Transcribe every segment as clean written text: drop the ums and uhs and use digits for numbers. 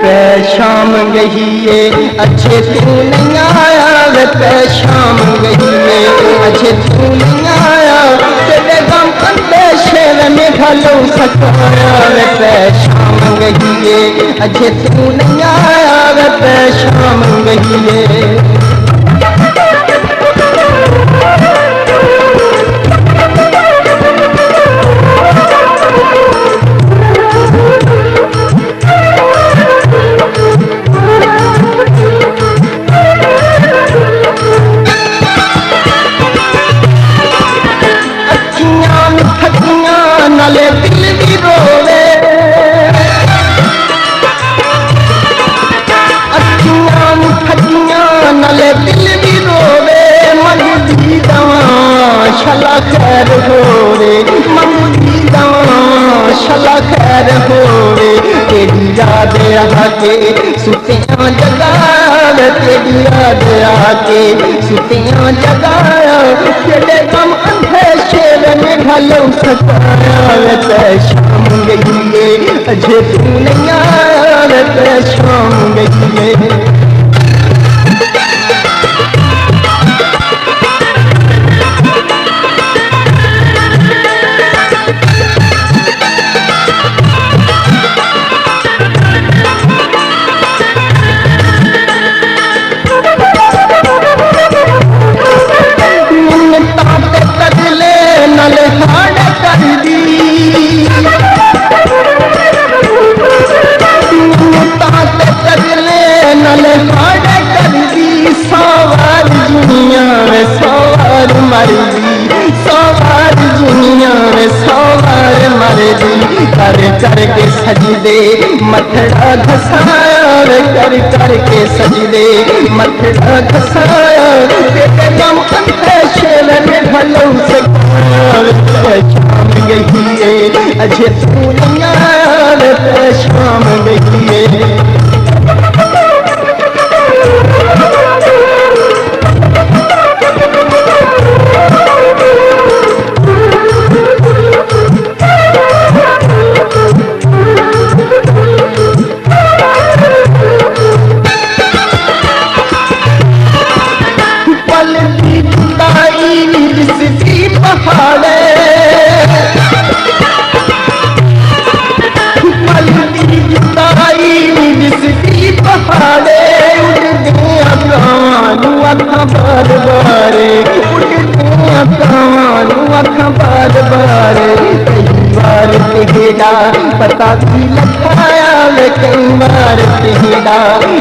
शाम गई है अच्छे तू नहीं आया वे शाम गई है अच्छे तू नहीं आया तेरे गम अंदेशे में ढलो सताया वे शाम गई है अच्छे तू नहीं आया वे शाम गई है। नाले दिल भी रोवे अखियां ठगियां नाले दिल भी रोवे मंगदी दवा शला खैर होवे मंगदी दवा शला खैर होवे तेरी याद आके सुतियां जगाया तेरी याद आके सुतियां जगाया तेरे गम अंधेशे में ढलो सताया शाम गई है अजे तू नहीं आया शाम गई है। कर के सजदे मथड़ा घसाया कर के सजदे मथड़ा घसाया तेरे गम अंदेशे में ढलो सताया शाम गई है अजे तू नहीं आया शाम गई है। पता भी लखाया कई बार तेरा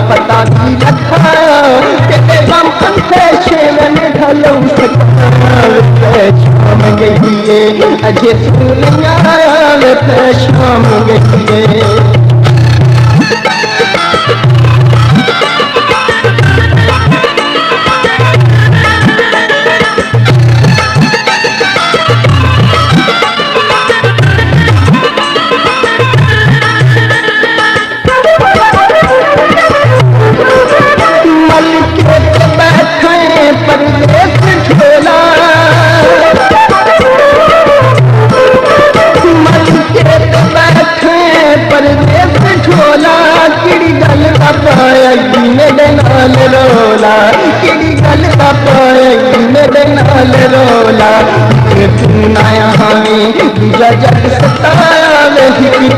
पता भी लखाया तेरे गम अंदेशे में ढलो सताया शाम गई है अजे तू नहीं आया शाम गई है। तू नाया हमें दूजा जग सताया वे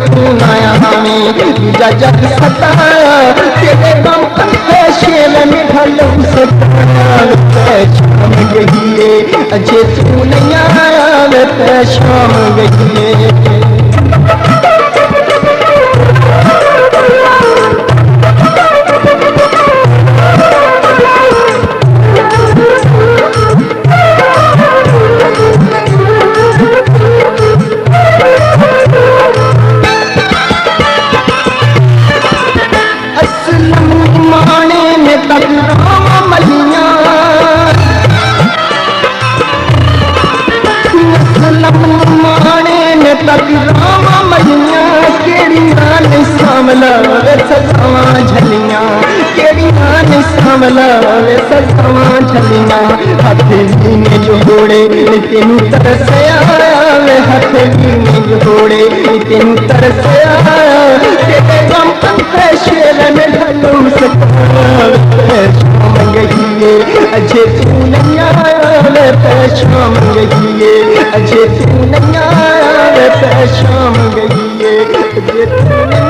तू नाया हमें दूजा जग सताया तेरे गम अंदेशे में ढलो सताया शाम गई है अजे तू नहीं आया शाम गई है। हथेली में जोड़े तेनू तरसया हथेली में जोड़े तेनू तरसया तेरे गम अंदेशे अजे तू नहीं आया वे शाम गई है, अजे तू नहीं आया वे शाम गई है, अजे तू